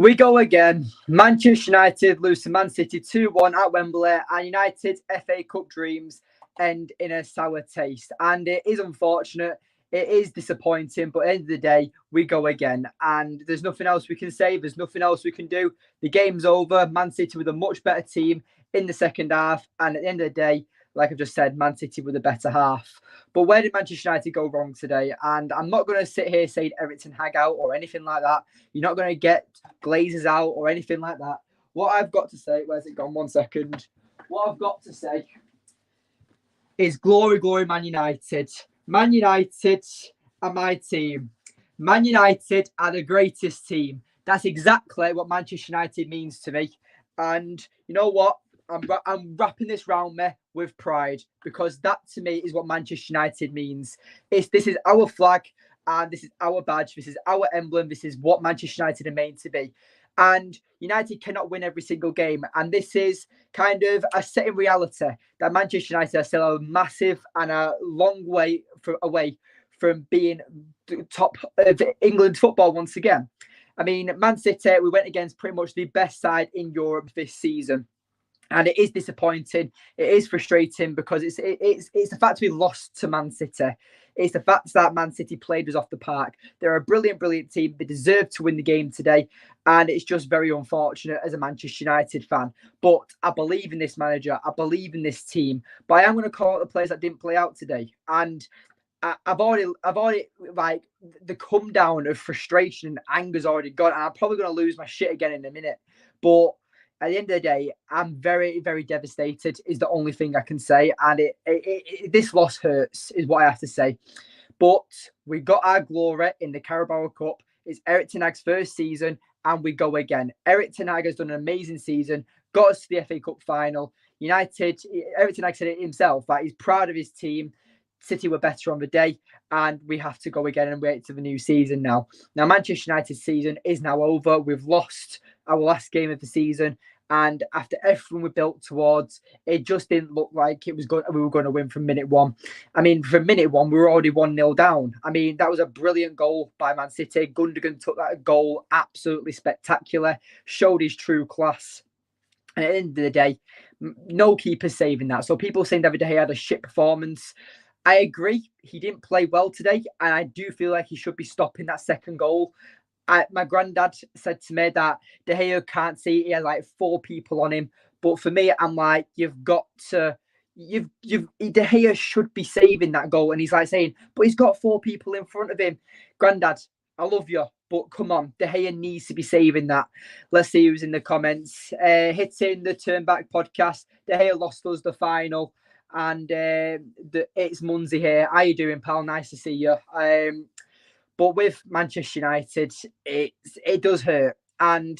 We go again. Manchester United lose to Man City 2-1 at Wembley, and United's FA Cup dreams end in a sour taste. And it is unfortunate. It is disappointing, but at the end of the day, we go again. And there's nothing else we can say. There's nothing else we can do. The game's over. Man City with a much better team in the second half. And at the end of the day, like I've just said, Man City with a better half. But where did Manchester United go wrong today? And I'm not going to sit here saying Erik Ten Hag out or anything like that. You're not going to get Glazers out or anything like that. What I've got to say, where's it gone? 1 second. What I've got to say is glory, glory, Man United. Man United are my team. Man United are the greatest team. That's exactly what Manchester United means to me. And you know what? I'm wrapping this round me with pride, because that to me is what Manchester United means. This is our flag, and this is our badge, this is our emblem, this is what Manchester United are made to be. And United cannot win every single game, and this is kind of a set in reality that Manchester United are still a massive and a long way away from being top of England football once again. I mean, Man City, we went against pretty much the best side in Europe this season. And it is disappointing. It is frustrating, because it's the fact we lost to Man City. It's the fact that Man City played us off the park. They're a brilliant, brilliant team. They deserve to win the game today. And it's just very unfortunate as a Manchester United fan. But I believe in this manager. I believe in this team. But I am going to call out the players that didn't play out today. And I've already like the come down of frustration and anger's already gone. And I'm probably going to lose my shit again in a minute. But at the end of the day, I'm very, very devastated is the only thing I can say. And this loss hurts is what I have to say. But we got our glory in the Carabao Cup. It's Erik Ten Hag's first season, and we go again. Erik Ten Hag has done an amazing season, got us to the FA Cup final. United, Erik Ten Hag said it himself, that he's proud of his team. City were better on the day, and we have to go again and wait to the new season now. Now, Manchester United's season is now over. We've lost our last game of the season, and after everything we built towards, it just didn't look like we were going to win from minute one. I mean, from minute one, we were already 1-0 down. I mean, that was a brilliant goal by Man City. Gundogan took that goal absolutely spectacular, showed his true class. And at the end of the day, no keeper saving that. So people saying David De Gea had a shit performance. I agree. He didn't play well today, and I do feel like he should be stopping that second goal. My granddad said to me that De Gea can't see. He had like 4 people on him. But for me, I'm like, you've got to... De Gea should be saving that goal. And he's like saying, but he's got 4 people in front of him. Granddad, I love you, but come on. De Gea needs to be saving that. Let's see who's in the comments. Hitting the Turn Back podcast. De Gea lost us the final. And it's Munzi here. How you doing, pal? Nice to see you. But with Manchester United, it does hurt. And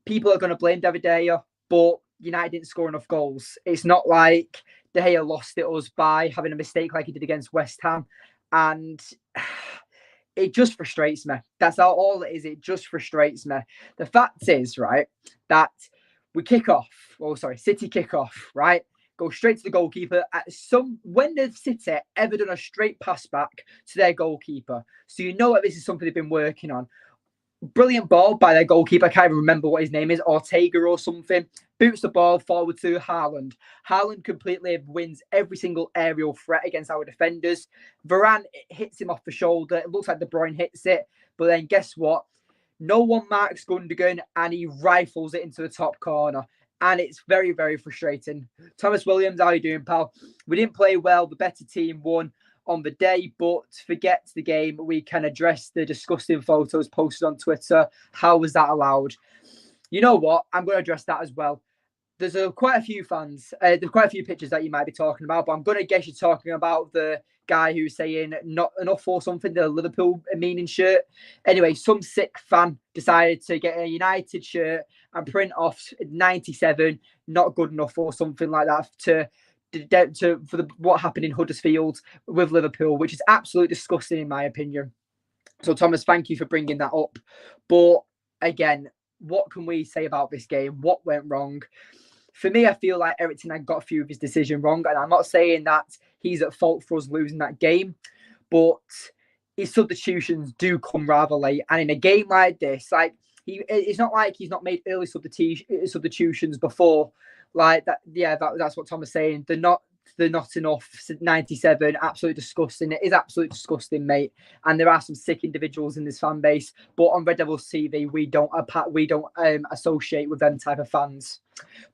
people are going to blame David De Gea, but United didn't score enough goals. It's not like De Gea lost it us by having a mistake like he did against West Ham. And it just frustrates me. That's all it is. It just frustrates me. The fact is, right, that we kick off. City kick off, right? Go straight to the goalkeeper. When has City ever done a straight pass back to their goalkeeper? So you know that this is something they've been working on. Brilliant ball by their goalkeeper. I can't even remember what his name is, Ortega or something. Boots the ball forward to Haaland. Haaland completely wins every single aerial threat against our defenders. Varane hits him off the shoulder. It looks like De Bruyne hits it. But then guess what? No one marks Gundogan, and he rifles it into the top corner. And it's very, very frustrating. Thomas Williams, how are you doing, pal? We didn't play well. The better team won on the day, but forget the game. We can address the disgusting photos posted on Twitter. How was that allowed? You know what? I'm going to address that as well. There's quite a few fans. There's quite a few pictures that you might be talking about, but I'm going to guess you're talking about the guy who's saying not enough or something, the Liverpool meaning shirt. Anyway, some sick fan decided to get a United shirt and print off 97, not good enough or something like that for what happened in Huddersfield with Liverpool, which is absolutely disgusting in my opinion. So Thomas, thank you for bringing that up. But again, what can we say about this game? What went wrong? For me, I feel like Erik Ten Hag got a few of his decisions wrong, and I'm not saying that he's at fault for us losing that game, but his substitutions do come rather late. And in a game like this, like It's not like he's not made early substitutions before. Like that, yeah, that's what Tom was saying. They're not enough. 97, absolutely disgusting. It is absolutely disgusting, mate. And there are some sick individuals in this fan base, but on Red Devils TV, we don't associate with them type of fans.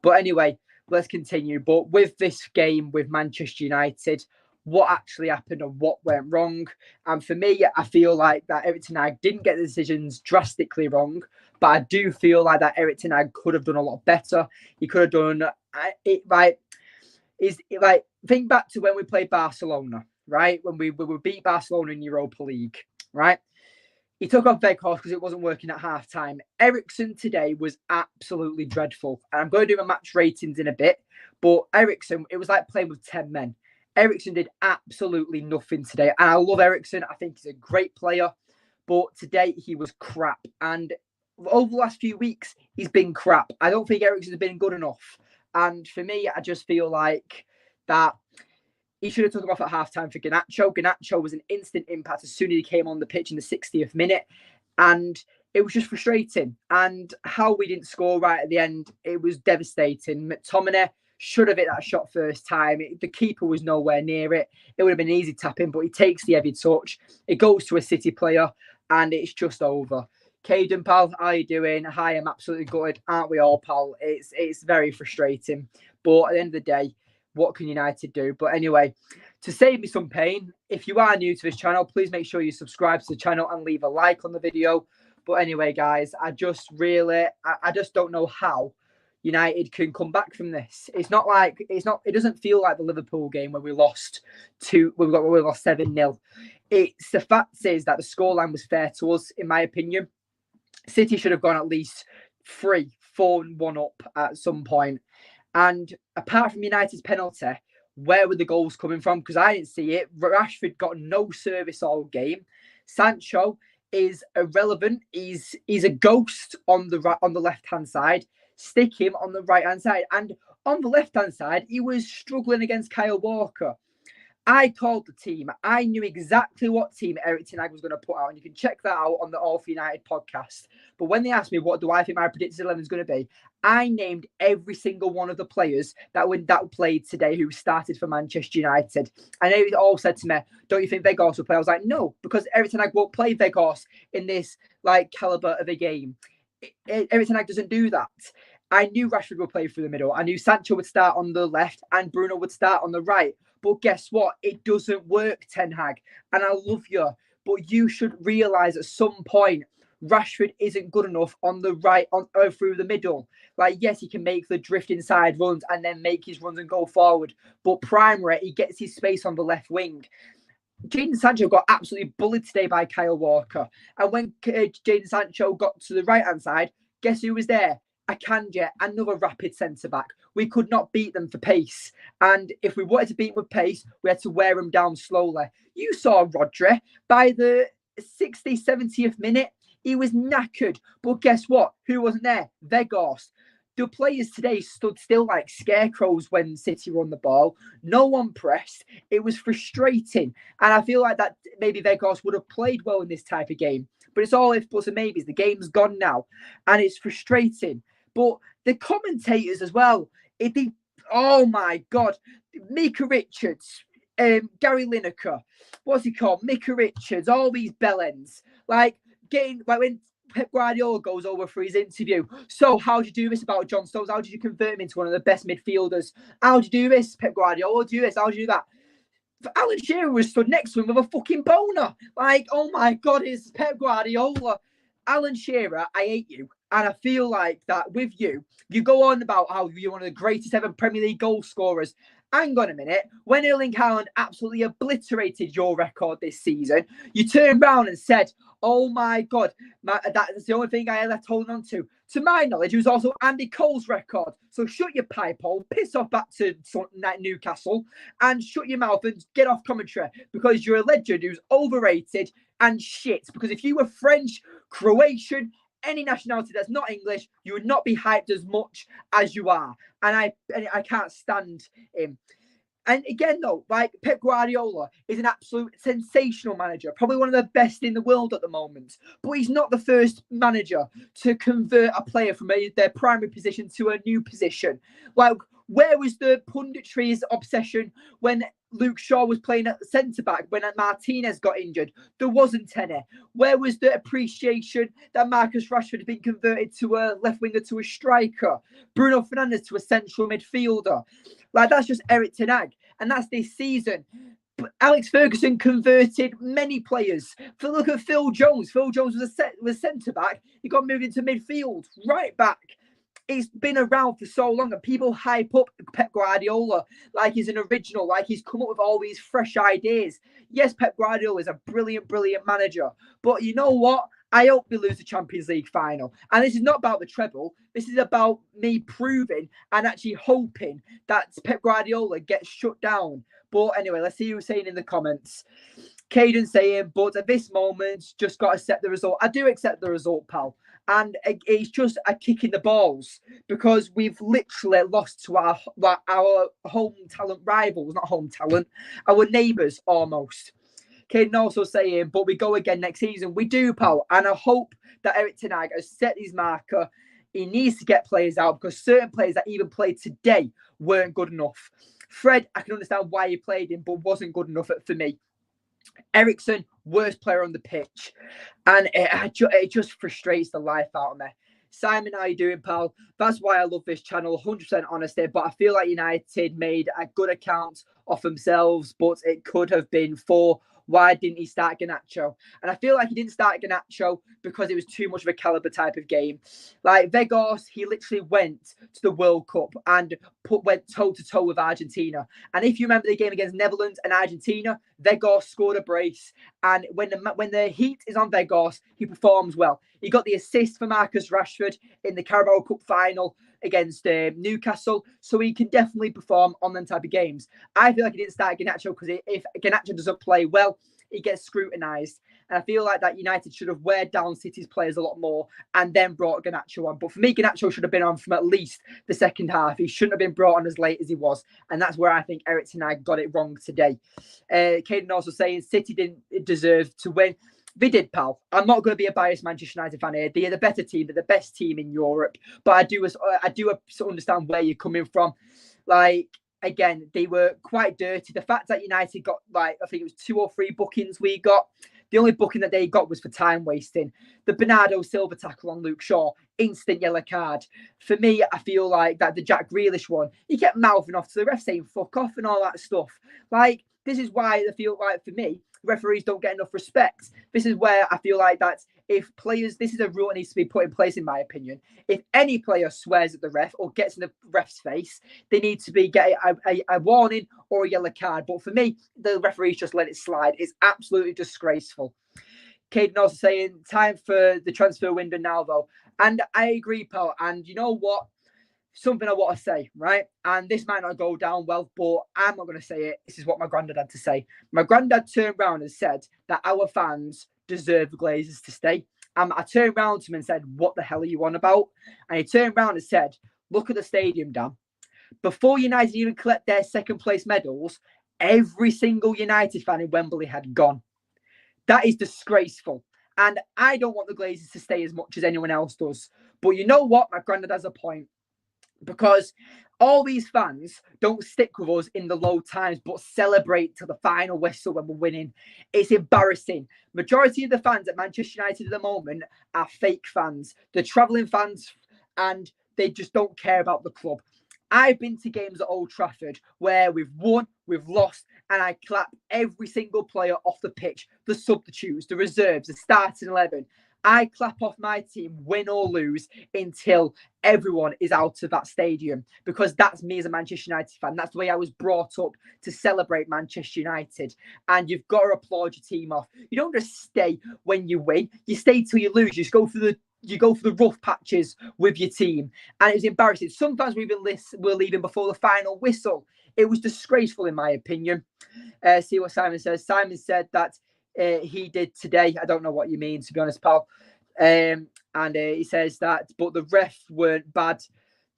But anyway, let's continue. But with this game with Manchester United, what actually happened and what went wrong? And for me, I feel like that Erik Ten Hag didn't get the decisions drastically wrong, but I do feel like that Erik Ten Hag could have done a lot better. He could have done it right. Think back to when we played Barcelona, right? When we beat Barcelona in Europa League, right? He took off Weghorst because it wasn't working at halftime. Eriksen today was absolutely dreadful. And I'm going to do my match ratings in a bit, but Eriksen, it was like playing with 10 men. Eriksen did absolutely nothing today. And I love Eriksen. I think he's a great player. But today he was crap. And over the last few weeks, he's been crap. I don't think Eriksen's been good enough. And for me, I just feel like that he should have took him off at halftime for Garnacho. Garnacho was an instant impact as soon as he came on the pitch in the 60th minute. And it was just frustrating. And how we didn't score right at the end, it was devastating. McTominay should have hit that shot first time. The keeper was nowhere near it. It would have been an easy tap in, but he takes the heavy touch. It goes to a City player, and it's just over. Caden, pal, how are you doing? Hi, I'm absolutely gutted. Aren't we all, pal? It's very frustrating. But at the end of the day, what can United do? But anyway, to save me some pain, if you are new to this channel, please make sure you subscribe to the channel and leave a like on the video. But anyway, guys, I just don't know how United can come back from this. It doesn't feel like the Liverpool game where we lost 7-0. It's the fact is that the scoreline was fair to us, in my opinion. City should have gone at least 3-4-1 up at some point. And apart from United's penalty, where were the goals coming from? Because I didn't see it. Rashford got no service all game. Sancho is irrelevant. He's a ghost on the left-hand side. Stick him on the right-hand side. And on the left-hand side, he was struggling against Kyle Walker. I called the team. I knew exactly what team Erik Ten Hag was going to put out, and you can check that out on the All for United podcast. But when they asked me what do I think my predicted 11 is going to be, I named every single one of the players that played today who started for Manchester United. And they all said to me, "Don't you think Weghorst will play?" I was like, "No, because Erik Ten Hag won't play Weghorst in this caliber of a game. Erik Ten Hag doesn't do that." I knew Rashford would play through the middle. I knew Sancho would start on the left and Bruno would start on the right. But guess what? It doesn't work, Ten Hag. And I love you. But you should realise at some point, Rashford isn't good enough on the right through the middle. Yes, he can make the drift inside runs and then make his runs and go forward. But primary, he gets his space on the left wing. Jadon Sancho got absolutely bullied today by Kyle Walker. And when Jadon Sancho got to the right-hand side, guess who was there? Akanji, another rapid centre-back. We could not beat them for pace. And if we wanted to beat them with pace, we had to wear them down slowly. You saw Rodri. By the 60th, 70th minute, he was knackered. But guess what? Who wasn't there? Weghorst. The players today stood still like scarecrows when City won the ball. No one pressed. It was frustrating. And I feel like that maybe Weghorst would have played well in this type of game. But it's all ifs, buts, and maybes. The game's gone now. And it's frustrating. But the commentators as well, oh my God, Mika Richards, Gary Lineker, what's he called? Mika Richards, all these bellends, when Pep Guardiola goes over for his interview. So how do you do this about John Stones? How did you convert him into one of the best midfielders? How do you do this, Pep Guardiola? Do this? How do you do that? Alan Shearer was stood next to him with a fucking boner. Oh my God, it's Pep Guardiola. Alan Shearer, I hate you. And I feel like that with you, you go on about how you're one of the greatest ever Premier League goal scorers. Hang on a minute. When Erling Haaland absolutely obliterated your record this season, you turned around and said, "Oh my God, that's the only thing I left holding on to." To my knowledge, it was also Andy Cole's record. So shut your pipe hole, piss off back to Newcastle, and shut your mouth and get off commentary because you're a legend who's overrated and shit. Because if you were French, Croatian, any nationality that's not English, you would not be hyped as much as you are. And I can't stand him. And again, though, like Pep Guardiola is an absolute sensational manager, probably one of the best in the world at the moment. But he's not the first manager to convert a player from their primary position to a new position. Like, where was the punditry's obsession when Luke Shaw was playing at centre back, when Martinez got injured? There wasn't any. Where was the appreciation that Marcus Rashford had been converted to a left winger to a striker? Bruno Fernandes to a central midfielder? Like, that's just Erik Ten Hag, and that's this season. But Alex Ferguson converted many players. Look at Phil Jones. Phil Jones was centre back. He got moved into midfield, right back. It's been around for so long, and people hype up Pep Guardiola like he's an original, like he's come up with all these fresh ideas. Yes, Pep Guardiola is a brilliant, brilliant manager, but you know what? I hope we lose the Champions League final. And this is not about the treble. This is about me proving and actually hoping that Pep Guardiola gets shut down. But anyway, let's see who's saying in the comments. Caden saying, but at this moment, just got to accept the result. I do accept the result, pal. And it's just a kick in the balls because we've literally lost to our home talent rivals, not home talent, our neighbours almost. Caden also saying, but we go again next season. We do, pal. And I hope that Erik Ten Hag has set his marker. He needs to get players out because certain players that even played today weren't good enough. Fred, I can understand why he played him, but wasn't good enough for me. Ericsson, worst player on the pitch. And it just frustrates the life out of me. Simon, how you doing, pal? That's why I love this channel, 100% honesty. But I feel like United made a good account of themselves, but it could have been for why didn't he start Garnacho? And I feel like he didn't start Garnacho because it was too much of a caliber type of game. Like Vegas, he literally went to the World Cup and went toe-to-toe with Argentina. And if you remember the game against Netherlands and Argentina, Vegas scored a brace. And when the heat is on Vegas, he performs well. He got the assist for Marcus Rashford in the Carabao Cup final against Newcastle, so he can definitely perform on them type of games. I feel like he didn't start Garnacho because if Garnacho doesn't play well, he gets scrutinised. And I feel like that United should have weighed down City's players a lot more and then brought Garnacho on. But for me, Garnacho should have been on from at least the second half. He shouldn't have been brought on as late as he was. And that's where I think Erik Ten Hag got it wrong today. Caden also saying City didn't deserve to win. They did, pal. I'm not going to be a biased Manchester United fan here. They're the better team. They're the best team in Europe. But I do understand where you're coming from. Like, again, they were quite dirty. The fact that United got, like, I think it was 2 or 3 bookings we got. The only booking that they got was for time wasting. The Bernardo Silva tackle on Luke Shaw, instant yellow card. For me, I feel like that the Jack Grealish one, he kept mouthing off to the ref saying fuck off and all that stuff. Like, this is why I feel like, for me, referees don't get enough respect. This is where I feel like that if players, this is a rule that needs to be put in place, in my opinion. If any player swears at the ref or gets in the ref's face, they need to get a warning or a yellow card. But for me, the referees just let it slide. It's absolutely disgraceful. Caden also saying, time for the transfer window now, though. And I agree, pal. And you know what? Something I want to say, right? And this might not go down well, but I'm not going to say it. This is what my granddad had to say. My granddad turned around and said that our fans deserve the Glazers to stay. I turned around to him and said, what the hell are you on about? And he turned around and said, look at the stadium, Dan. Before United even collect their second place medals, every single United fan in Wembley had gone. That is disgraceful. And I don't want the Glazers to stay as much as anyone else does. But you know what? My granddad has a point. Because all these fans don't stick with us in the low times, but celebrate till the final whistle when we're winning. It's embarrassing. Majority of the fans at Manchester United at the moment are fake fans. They're travelling fans and they just don't care about the club. I've been to games at Old Trafford where we've won, we've lost, and I clap every single player off the pitch, the substitutes, the reserves, the starting 11. I clap off my team, win or lose, until everyone is out of that stadium, because that's me as a Manchester United fan. That's the way I was brought up, to celebrate Manchester United. And you've got to applaud your team off. You don't just stay when you win. You stay till you lose. You just go through the rough patches with your team. And it was embarrassing. Sometimes we were leaving before the final whistle. It was disgraceful, in my opinion. See what Simon says. Simon said that he did today. I don't know what you mean, to be honest, pal. And he says that, but the ref weren't bad.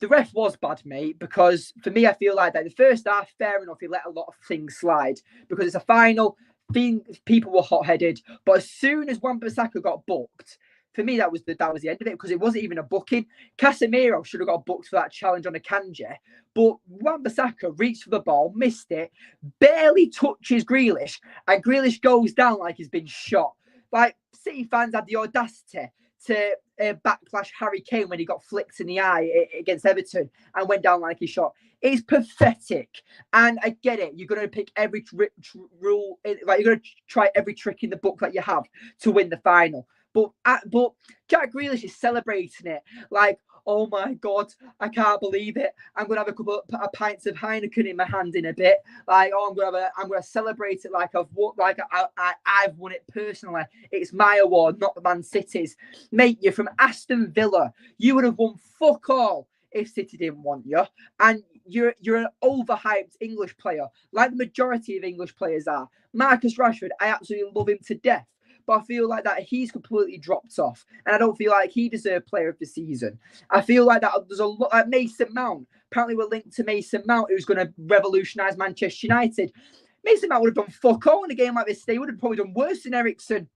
the ref was bad, mate, because for me, I feel like that the first half, fair enough, he let a lot of things slide because it's a final. People were hot-headed, but as soon as Wan-Bissaka got booked, for me, that was the end of it because it wasn't even a booking. Casemiro should have got booked for that challenge on a Akanji, but Wan-Bissaka reached for the ball, missed it, barely touches Grealish, and Grealish goes down like he's been shot. Like, City fans had the audacity to backlash Harry Kane when he got flicked in the eye against Everton and went down like he shot. It's pathetic. And I get it. You're going to pick every rule, like you're going to try every trick in the book that you have to win the final. But Jack Grealish is celebrating it like, oh my God, I can't believe it. I'm gonna have a couple of pints of Heineken in my hand in a bit. Like, oh, I'm gonna celebrate it like I've won it personally. It's my award, not the Man City's. Mate, you're from Aston Villa. You would have won fuck all if City didn't want you. And you're an overhyped English player, like the majority of English players are. Marcus Rashford, I absolutely love him to death. But I feel like that he's completely dropped off. And I don't feel like he deserved player of the season. I feel like that there's a lot like Mason Mount. Apparently we're linked to Mason Mount, who's going to revolutionise Manchester United. Mason Mount would have done fuck all in a game like this. They would have probably done worse than Eriksen.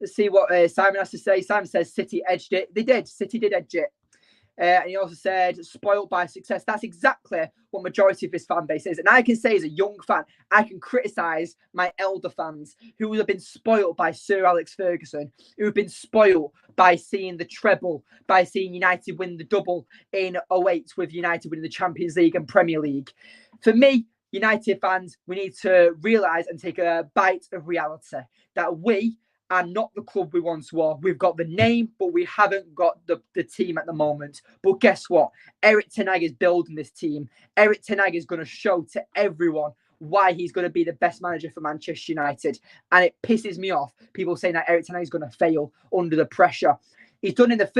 Let's see what Simon has to say. Simon says City edged it. They did. City did edge it. And he also said, spoiled by success. That's exactly what majority of this fan base is. And I can say as a young fan, I can criticise my elder fans who have been spoiled by Sir Alex Ferguson, who have been spoiled by seeing the treble, by seeing United win the double in 2008 with United winning the Champions League and Premier League. For me, United fans, we need to realise and take a bite of reality that we are not the club we once were. We've got the name, but we haven't got the team at the moment. But guess what? Erik Ten Hag is building this team. Erik Ten Hag is going to show to everyone why he's going to be the best manager for Manchester United. And it pisses me off, people saying that Erik Ten Hag is going to fail under the pressure. He's done in his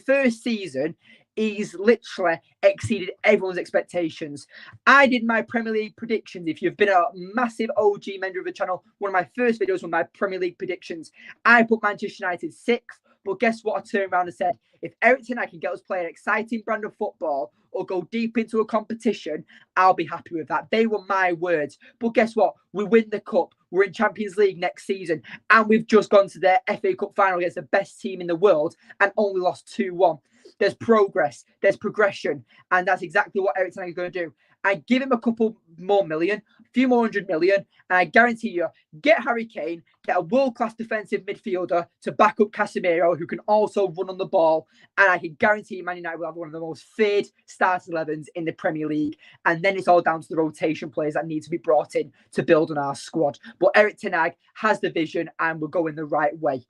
first season, he's literally exceeded everyone's expectations. I did my Premier League predictions. If you've been a massive OG member of the channel, one of my first videos were my Premier League predictions. I put Manchester United 6th, but guess what? I turned around and said, if Erik Ten Hag can get us play an exciting brand of football or go deep into a competition, I'll be happy with that. They were my words. But guess what? We win the cup. We're in Champions League next season. And we've just gone to the FA Cup final against the best team in the world and only lost 2-1. There's progress, there's progression, and that's exactly what Erik Ten Hag is going to do. I give him a couple more million, a few more 100 million, and I guarantee you, get Harry Kane, get a world-class defensive midfielder to back up Casemiro, who can also run on the ball, and I can guarantee Man United will have one of the most feared starting 11s in the Premier League. And then it's all down to the rotation players that need to be brought in to build on our squad. But Erik Ten Hag has the vision, and we're going the right way.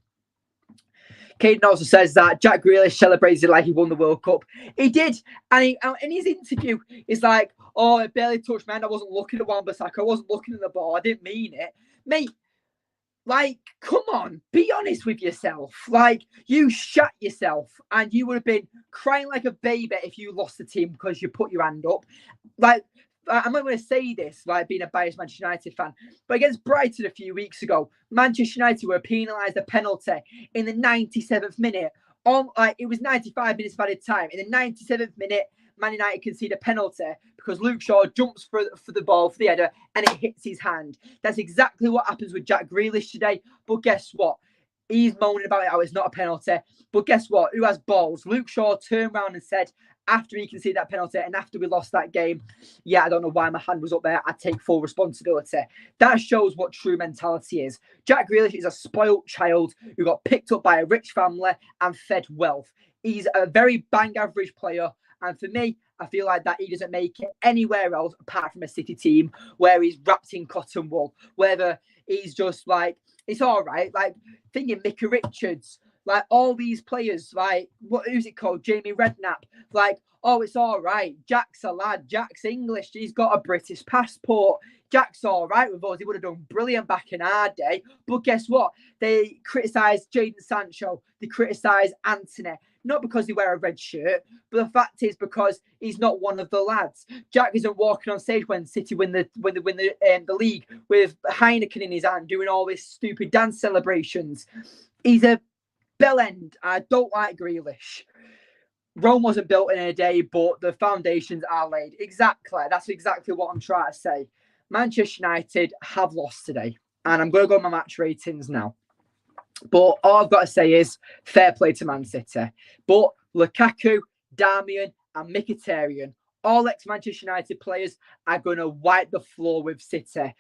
Caden also says that Jack Grealish celebrated like he won the World Cup. He did. And in his interview, he's like, oh, I barely touched my hand. I wasn't looking at Wan-Bissaka. I wasn't looking at the ball. I didn't mean it. Mate, like, come on. Be honest with yourself. Like, you shut yourself and you would have been crying like a baby if you lost the team because you put your hand up. Like, I'm not going to say this, like being a biased Manchester United fan, but against Brighton a few weeks ago, Manchester United were penalised a penalty in the 97th minute. It was 95 minutes of added time. In the 97th minute, Man United concede a penalty because Luke Shaw jumps for the ball, for the header, and it hits his hand. That's exactly what happens with Jack Grealish today. But guess what? He's moaning about it, how it's not a penalty. But guess what? Who has balls? Luke Shaw turned around and said, after he conceded that penalty and after we lost that game, yeah, I don't know why my hand was up there. I take full responsibility. That shows what true mentality is. Jack Grealish is a spoilt child who got picked up by a rich family and fed wealth. He's a very bang average player. And for me, I feel like that he doesn't make it anywhere else apart from a City team where he's wrapped in cotton wool. Whether he's just like, it's all right. Like, thinking Micah Richards, like all these players, like, who's it called? Jamie Redknapp. Like, oh, it's all right. Jack's a lad. Jack's English. He's got a British passport. Jack's all right with us. He would have done brilliant back in our day. But guess what? They criticise Jadon Sancho. They criticise Anthony. Not because they wear a red shirt, but the fact is because he's not one of the lads. Jack isn't walking on stage when City win the league with Heineken in his hand, doing all this stupid dance celebrations. He's a bellend. I don't like Grealish. Rome wasn't built in a day, but the foundations are laid. Exactly. That's exactly what I'm trying to say. Manchester United have lost today. And I'm going to go on my match ratings now. But all I've got to say is fair play to Man City. But Lukaku, Darmian, and Mkhitaryan, all ex-Manchester United players, are going to wipe the floor with City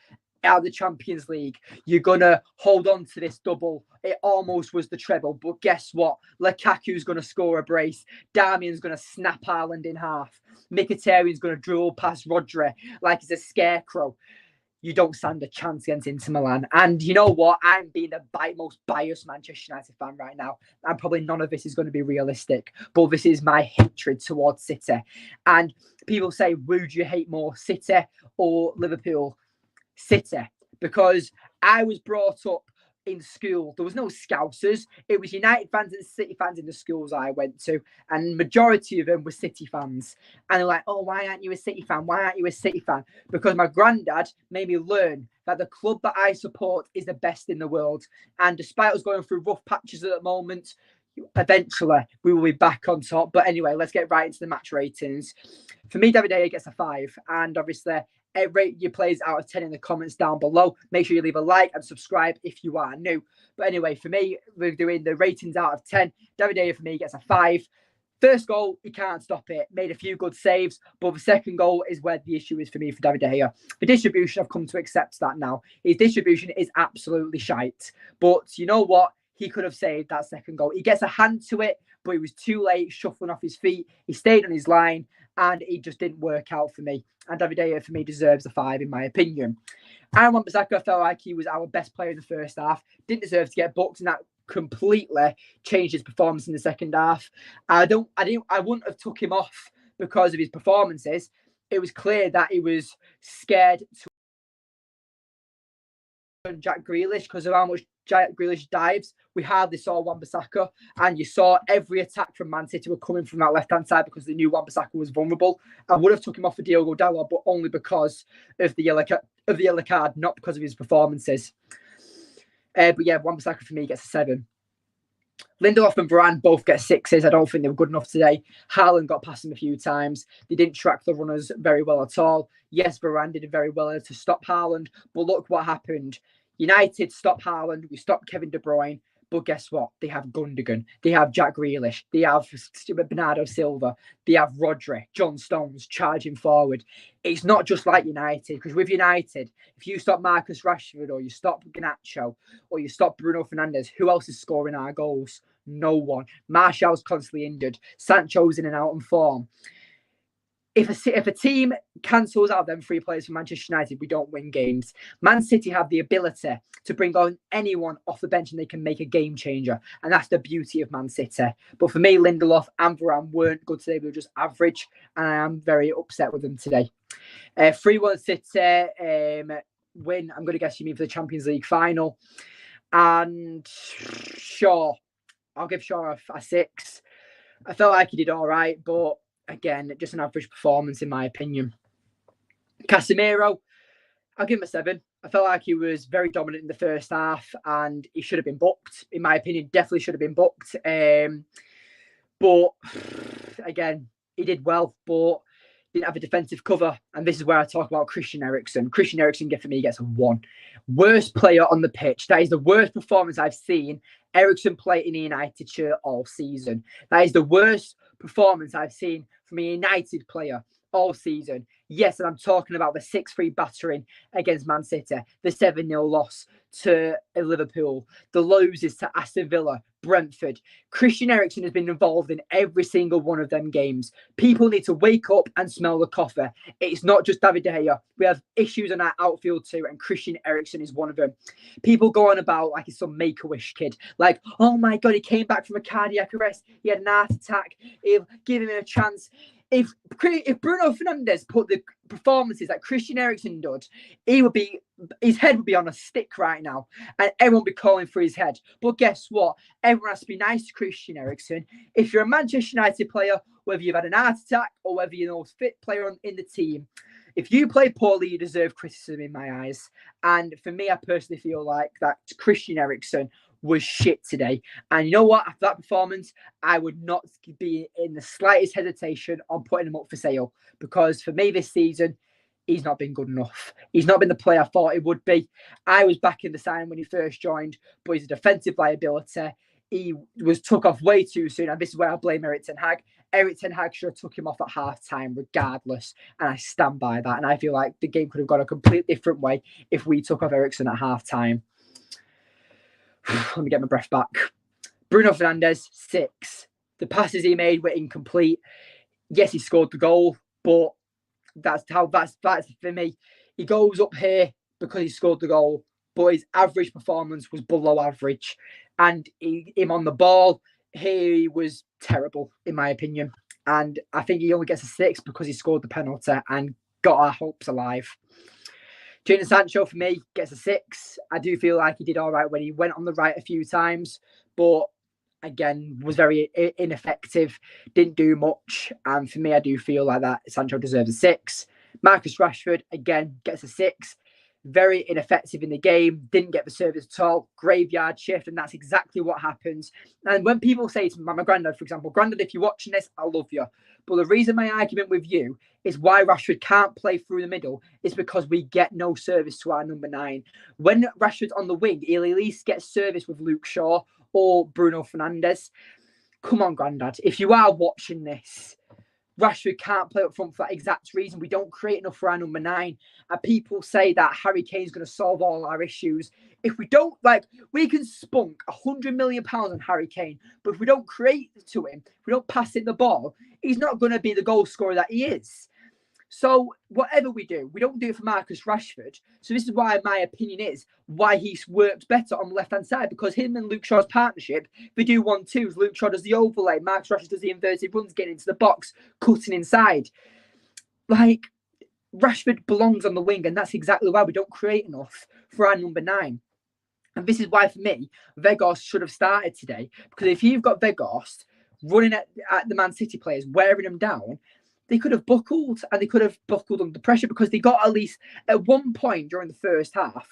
out of the Champions League. You're going to hold on to this double. It almost was the treble. But guess what? Lukaku's going to score a brace. Darmian's going to snap Haaland in half. Mkhitaryan's going to dribble past Rodri like he's a scarecrow. You don't stand a chance against Inter Milan. And you know what? I'm being the most biased Manchester United fan right now. And probably none of this is going to be realistic. But this is my hatred towards City. And people say, would you hate more, City or Liverpool? City. Because I was brought up in school. There was no Scousers. It was United fans and City fans in the schools I went to. And majority of them were City fans. And they're like, oh, why aren't you a City fan? Why aren't you a City fan? Because my granddad made me learn that the club that I support is the best in the world. And despite us going through rough patches at the moment, eventually we will be back on top. But anyway, let's get right into the match ratings. For me, David Gea gets a 5. And obviously, rate your plays out of 10 in the comments down below. Make sure you leave a like and subscribe if you are new. But anyway, for me, we're doing the ratings out of 10. David Gea for me gets a 5. First goal, he can't stop it. Made a few good saves, but the second goal is where the issue is for me for David Gea. The distribution, I've come to accept that now. His distribution is absolutely shite. But you know what? He could have saved that second goal. He gets a hand to it, but he was too late, shuffling off his feet. He stayed on his line, and it just didn't work out for me. And David Gea, for me, deserves a 5, in my opinion. Aaron Wan-Bissaka felt like he was our best player in the first half. Didn't deserve to get booked, and that completely changed his performance in the second half. I wouldn't have took him off because of his performances. It was clear that he was scared to Jack Grealish because of how much Jack Grealish dives. We hardly saw Wan-Bissaka, and you saw every attack from Man City were coming from that left-hand side because they knew Wan-Bissaka was vulnerable. I would have took him off for Diogo Dalot, but only because of the yellow card, not because of his performances. But yeah, Wan-Bissaka for me gets a 7. Lindelof and Varane both get 6s. I don't think they were good enough today. Haaland got past them a few times. They didn't track the runners very well at all. Yes, Varane did very well to stop Haaland, but look what happened. United stopped Haaland. We stopped Kevin De Bruyne. But guess what? They have Gundogan. They have Jack Grealish. They have Bernardo Silva. They have Rodri, John Stones charging forward. It's not just like United, because with United, if you stop Marcus Rashford or you stop Garnacho or you stop Bruno Fernandes, who else is scoring our goals? No one. Martial's constantly injured. Sancho's in and out of form. If a team cancels out them 3 players from Manchester United, we don't win games. Man City have the ability to bring on anyone off the bench and they can make a game changer. And that's the beauty of Man City. But for me, Lindelof and Varane weren't good today. They were just average. And I am very upset with them today. 3-1 City win. I'm going to guess you mean for the Champions League final. And Shaw. I'll give Shaw a 6. I felt like he did all right, but again, just an average performance in my opinion. Casemiro, I'll give him a 7. I felt like he was very dominant in the first half and he should have been booked. In my opinion, definitely should have been booked. But again, he did well, but didn't have a defensive cover. And this is where I talk about Christian Eriksen. Christian Eriksen, for me, gets a 1. Worst player on the pitch. That is the worst performance I've seen Eriksen play in a United shirt all season. That is the worst performance I've seen from a United player all season. Yes, and I'm talking about the 6-3 battering against Man City, the 7-0 loss to Liverpool, the losses to Aston Villa, Brentford. Christian Eriksen has been involved in every single one of them games. People need to wake up and smell the coffee. It's not just David De Gea. We have issues on our outfield too, and Christian Eriksen is one of them. People go on about like he's some Make-A-Wish kid. Like, oh my God, he came back from a cardiac arrest. He had an heart attack. He'll give him a chance. If Bruno Fernandes put the performances that Christian Eriksen did, his head would be on a stick right now, and everyone would be calling for his head. But guess what? Everyone has to be nice to Christian Eriksen. If you're a Manchester United player, whether you've had an heart attack or whether you're the most fit player in the team, if you play poorly, you deserve criticism in my eyes. And for me, I personally feel like that Christian Eriksen was shit today. And you know what? After that performance, I would not be in the slightest hesitation on putting him up for sale, because for me this season, he's not been good enough. He's not been the player I thought he would be. I was back in the sign when he first joined, but he's a defensive liability. He was took off way too soon, and this is where I blame Erik Ten Hag. Erik Ten Hag should have took him off at half-time regardless, and I stand by that. And I feel like the game could have gone a completely different way if we took off Eriksen at half-time. Let me get my breath back. Bruno Fernandes, 6. The passes he made were incomplete. Yes, he scored the goal, but that's for me. He goes up here because he scored the goal, but his average performance was below average. And him on the ball, he was terrible, in my opinion. And I think he only gets a 6 because he scored the penalty and got our hopes alive. Jadon Sancho, for me, gets a 6. I do feel like he did all right when he went on the right a few times, but again, was very ineffective, didn't do much. And for me, I do feel like that Sancho deserves a 6. Marcus Rashford, again, gets a 6. Very ineffective in the game, didn't get the service at all, graveyard shift, and that's exactly what happens. And when people say to my granddad, for example, Granddad, if you're watching this, I love you. But the reason my argument with you is why Rashford can't play through the middle is because we get no service to our number 9. When Rashford's on the wing, he'll at least get service with Luke Shaw or Bruno Fernandes. Come on, Grandad, if you are watching this, Rashford can't play up front for that exact reason. We don't create enough for our number 9. And people say that Harry Kane's going to solve all our issues. If we don't, we can spunk £100 million on Harry Kane, but if we don't create to him, if we don't pass him the ball, he's not going to be the goal scorer that he is. So whatever we do, we don't do it for Marcus Rashford. So this is why my opinion is why he's worked better on the left-hand side, because him and Luke Shaw's partnership, they do 1-2s. Luke Shaw does the overlay. Marcus Rashford does the inverted runs, getting into the box, cutting inside. Rashford belongs on the wing, and that's exactly why we don't create enough for our number 9. And this is why, for me, Weghorst should have started today, because if you've got Weghorst running at the Man City players, wearing them down, they could have buckled, and they could have buckled under pressure, because they got at least at one point during the first half,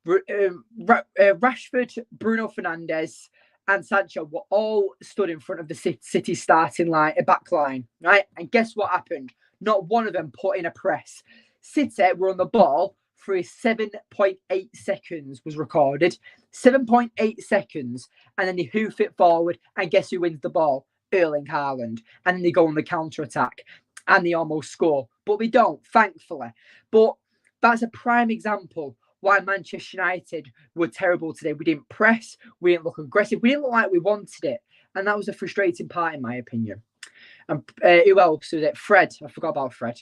Rashford, Bruno Fernandes, and Sancho were all stood in front of the City starting line, a back line, right? And guess what happened? Not one of them put in a press. City were on the ball for 7.8 seconds was recorded. 7.8 seconds, and then they hoof it forward, and guess who wins the ball? Erling Haaland. And then they go on the counter-attack, and they almost score. But they don't, thankfully. But that's a prime example why Manchester United were terrible today. We didn't press, we didn't look aggressive, we didn't look like we wanted it. And that was a frustrating part, in my opinion. And who else was it? Fred. I forgot about Fred.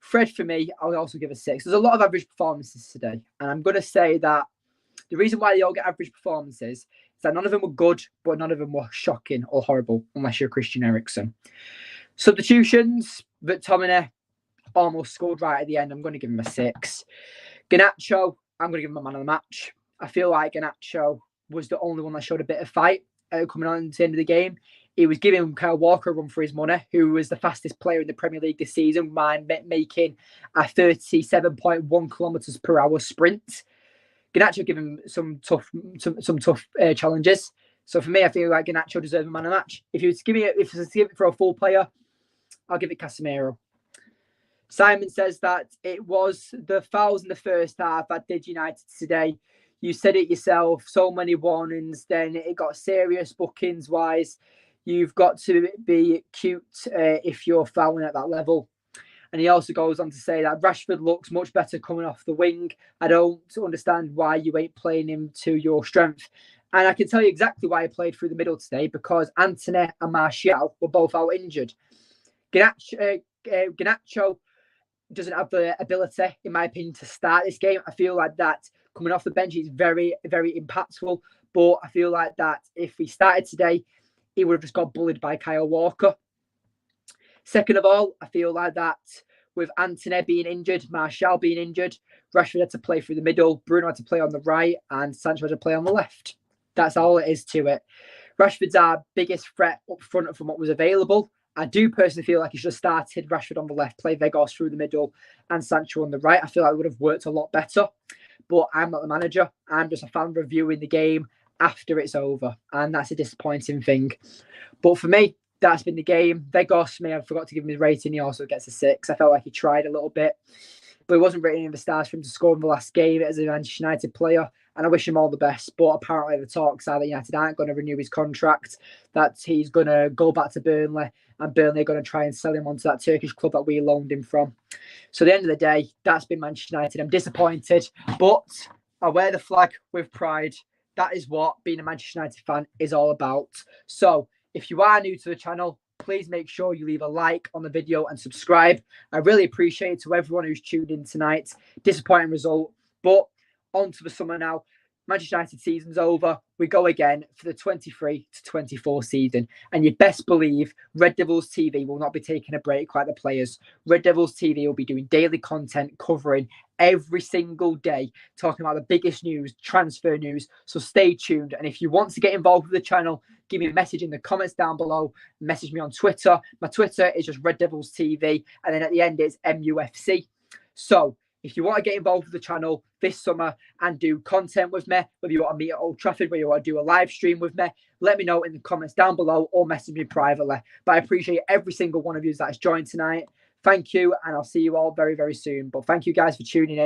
Fred, for me, I would also give a 6. There's a lot of average performances today. And I'm going to say that the reason why they all get average performances is that none of them were good, but none of them were shocking or horrible, unless you're Christian Eriksen. Substitutions, McTominay almost scored right at the end. I'm going to give him a 6. Garnacho, I'm going to give him a man of the match. I feel like Garnacho was the only one that showed a bit of fight coming on to the end of the game. He was giving Kyle Walker a run for his money, who was the fastest player in the Premier League this season, making a 37.1 kilometres per hour sprint. Garnacho gave him some tough challenges. So for me, I feel like Garnacho deserves a man of the match. If you was to give it for a full player, I'll give it Casemiro. Simon says that it was the fouls in the first half that did United today. You said it yourself, so many warnings, then it got serious bookings-wise. You've got to be cute if you're fouling at that level. And he also goes on to say that Rashford looks much better coming off the wing. I don't understand why you ain't playing him to your strength. And I can tell you exactly why he played through the middle today, because Antony and Martial were both out injured. Garnacho doesn't have the ability, in my opinion, to start this game. I feel like that coming off the bench is very, very impactful. But I feel like that if he started today, he would have just got bullied by Kyle Walker. Second of all, I feel like that with Antony being injured, Martial being injured, Rashford had to play through the middle, Bruno had to play on the right, and Sancho had to play on the left. That's all it is to it. Rashford's our biggest threat up front from what was available. I do personally feel like he should have started Rashford on the left, play Weghorst through the middle, and Sancho on the right. I feel like it would have worked a lot better. But I'm not the manager. I'm just a fan reviewing the game. after it's over. And that's a disappointing thing. But for me, that's been the game. They gossed me. I forgot to give him his rating. He also gets a 6. I felt like he tried a little bit, but it wasn't really any of the stars for him to score in the last game as a Manchester United player. And I wish him all the best. But apparently the talks are that United aren't going to renew his contract, that he's going to go back to Burnley, and Burnley are going to try and sell him onto that Turkish club that we loaned him from. So at the end of the day, that's been Manchester United. I'm disappointed, but I wear the flag with pride. That is what being a Manchester United fan is all about. So if you are new to the channel, please make sure you leave a like on the video and subscribe. I really appreciate it to everyone who's tuned in tonight. Disappointing result, but on to the summer now. Manchester United season's over. We go again for the 23 to 24 season. And you best believe Red Devils TV will not be taking a break like the players. Red Devils TV will be doing daily content covering every single day, talking about the biggest news, transfer news. So stay tuned. And if you want to get involved with the channel, give me a message in the comments down below. Message me on Twitter. My Twitter is just Red Devils TV. And then at the end, it's MUFC. So if you want to get involved with the channel this summer and do content with me, whether you want to meet at Old Trafford, whether you want to do a live stream with me, let me know in the comments down below or message me privately. But I appreciate every single one of you that has joined tonight. Thank you, and I'll see you all very, very soon. But thank you guys for tuning in.